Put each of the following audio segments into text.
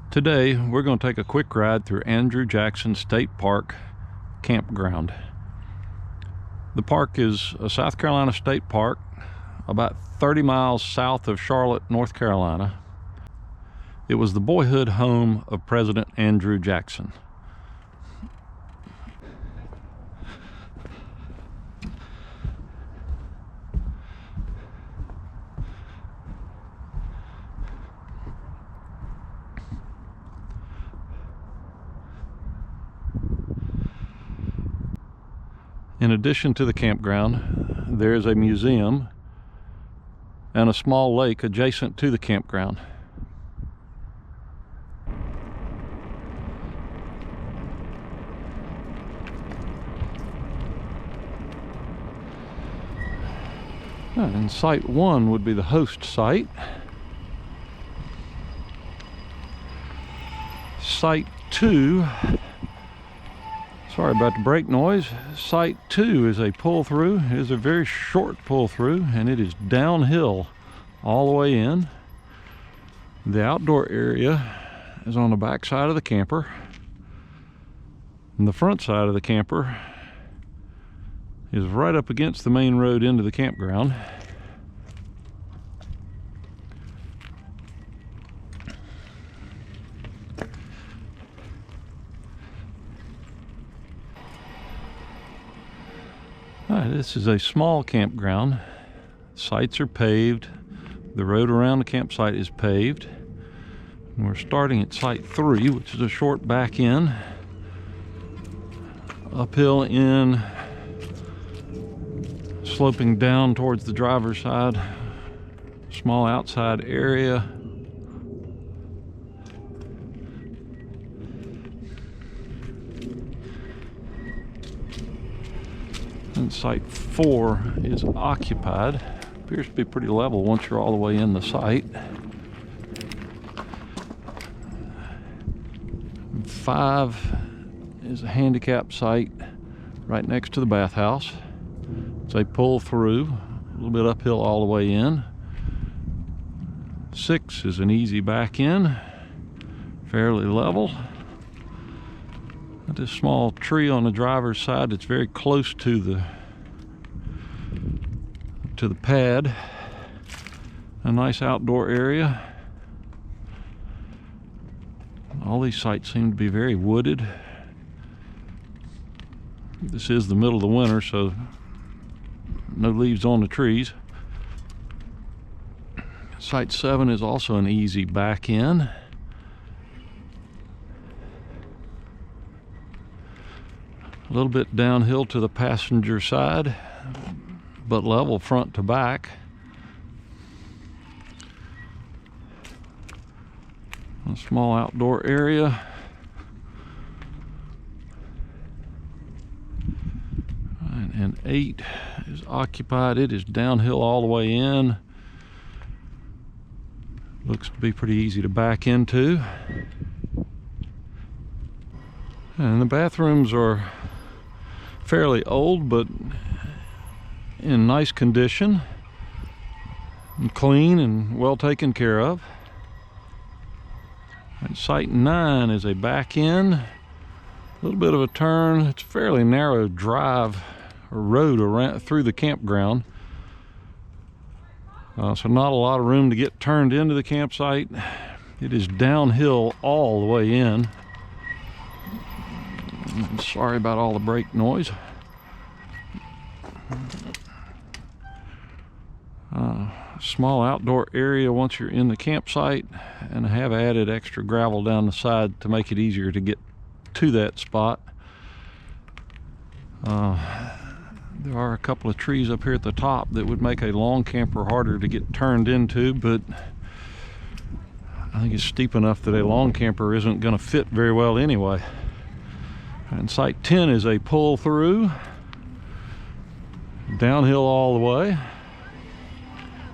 Today, we're going to take a quick ride through Andrew Jackson State Park campground. The park is a South Carolina state park about 30 miles south of Charlotte, North Carolina. It was the boyhood home of President Andrew Jackson. In addition to the campground, there is a museum and a small lake adjacent to the campground. And site 1 would be the host site. Site 2, sorry about the brake noise. Site 2 is a pull-through. It is a very short pull-through, and it is downhill all the way in. The outdoor area is on the back side of the camper, and the front side of the camper is right up against the main road into the campground. This is a small campground. Sites are paved. The road around the campsite is paved. And we're starting at site 3, which is a short back in, uphill in, sloping down towards the driver's side, small outside area. And site 4 is occupied. Appears to be pretty level once you're all the way in the site. 5 is a handicap site right next to the bathhouse. It's a pull through, a little bit uphill all the way in. 6 is an easy back in, fairly level. This small tree on the driver's side that's very close to the pad. A nice outdoor area. All these sites seem to be very wooded. This is the middle of the winter, so no leaves on the trees. Site 7 is also an easy back in. A little bit downhill to the passenger side, but level front to back. A small outdoor area. And 8 is occupied. It is downhill all the way in. Looks to be pretty easy to back into. And the bathrooms are fairly old, but in nice condition and clean and well taken care of. And site 9 is a back in, a little bit of a turn. It's a fairly narrow drive or road around through the campground, so not a lot of room to get turned into the campsite. It is downhill all the way in. Sorry about all the brake noise. Small outdoor area once you're in the campsite, and I have added extra gravel down the side to make it easier to get to that spot. There are a couple of trees up here at the top that would make a long camper harder to get turned into, but I think it's steep enough that a long camper isn't going to fit very well anyway. And site 10 is a pull through, downhill all the way.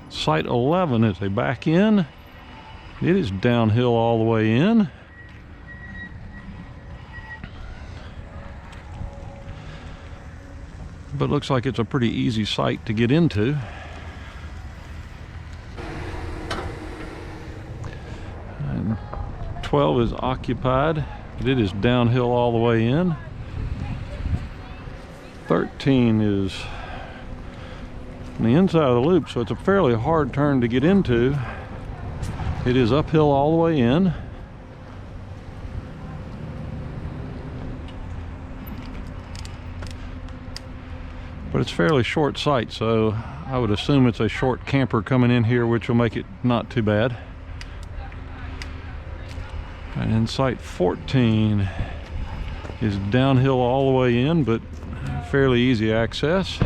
Site 11 is a back in. It is downhill all the way in. But looks like it's a pretty easy site to get into. And 12 is occupied, but it is downhill all the way in. 13 is on the inside of the loop, so it's a fairly hard turn to get into. It is uphill all the way in. But it's fairly short sight, so I would assume it's a short camper coming in here, which will make it not too bad. And in sight 14 is downhill all the way in, but fairly easy access.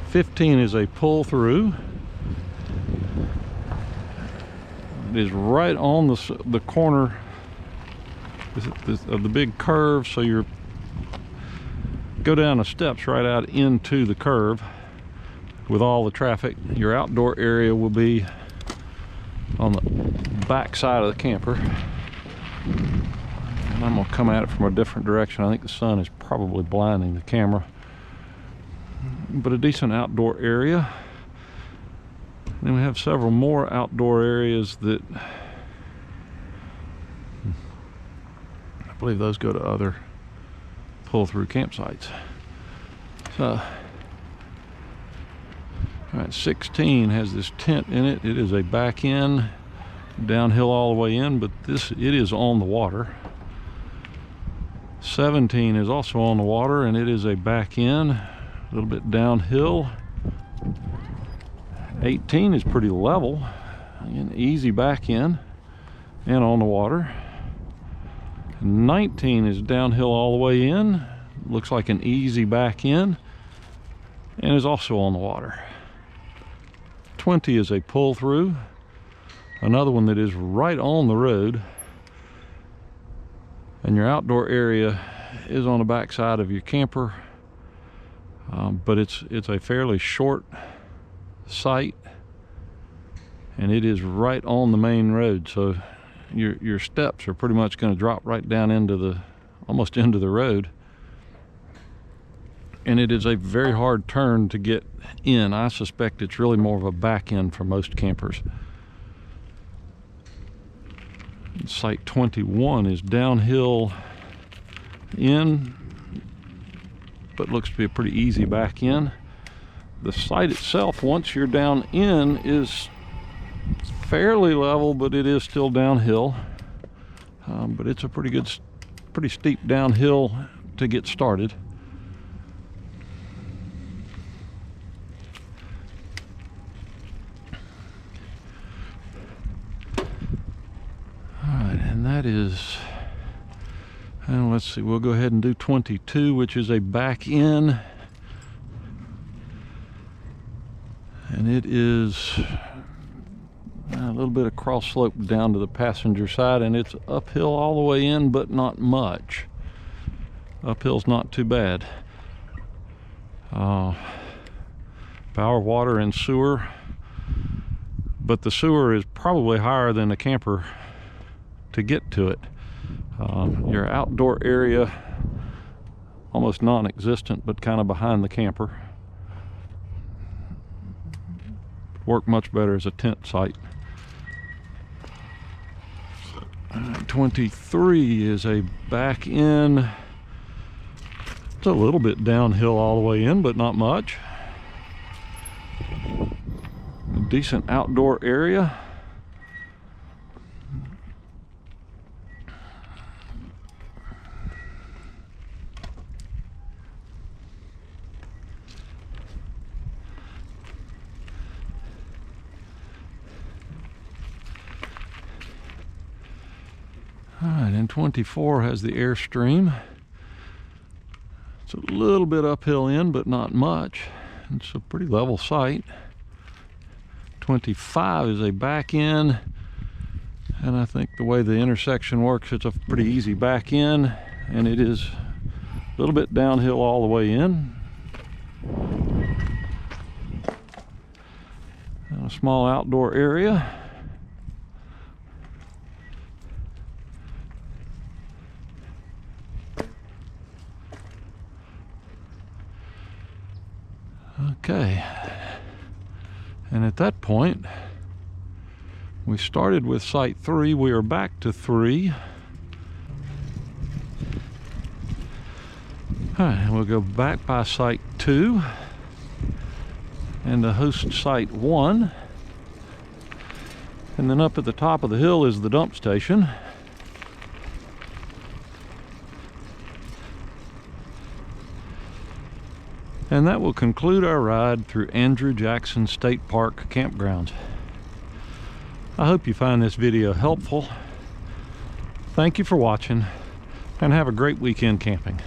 15 is a pull through. It is right on the corner of the big curve, so you're go down the steps right out into the curve with all the traffic. Your outdoor area will be on the back side of the camper. And I'm gonna come at it from a different direction. I think the sun is probably blinding the camera. But a decent outdoor area. Then we have several more outdoor areas that I believe those go to other pull-through campsites. So, all right, 16 has this tent in it. It is a back end, downhill all the way in, but it is on the water. 17 is also on the water, and it is a back end, a little bit downhill. 18 is pretty level, an easy back end, and on the water. 19 is downhill all the way in, looks like an easy back end, and is also on the water. 20 is a pull through, another one that is right on the road, and your outdoor area is on the back side of your camper, but it's a fairly short site, and it is right on the main road, so your steps are pretty much going to drop right down into almost into the road, and it is a very hard turn to get in. I suspect it's really more of a back end for most campers. Site 21 is downhill in, but looks to be a pretty easy back in. The site itself, once you're down in, is fairly level, but it is still downhill. But it's a pretty steep downhill to get started. All right, and that is, and let's see, we'll go ahead and do 22, which is a back in. And it is a little bit of cross slope down to the passenger side, and it's uphill all the way in, but not much. Uphill's not too bad. Power, water, and sewer, but the sewer is probably higher than the camper to get to it. Your outdoor area, almost non-existent, but kind of behind the camper. Work much better as a tent site. 23 is a back in. It's a little bit downhill all the way in, but not much. A decent outdoor area. All right, and 24 has the Airstream. It's a little bit uphill in, but not much. It's a pretty level site. 25 is a back in, and I think the way the intersection works, it's a pretty easy back in, and it is a little bit downhill all the way in. And a small outdoor area. Okay, and at that point We started with site 3, we are back to 3. All right, we'll go back by site 2 and the host site 1. And then up at the top of the hill is the dump station. And that will conclude our ride through Andrew Jackson State Park campgrounds. I hope you find this video helpful. Thank you for watching, and have a great weekend camping.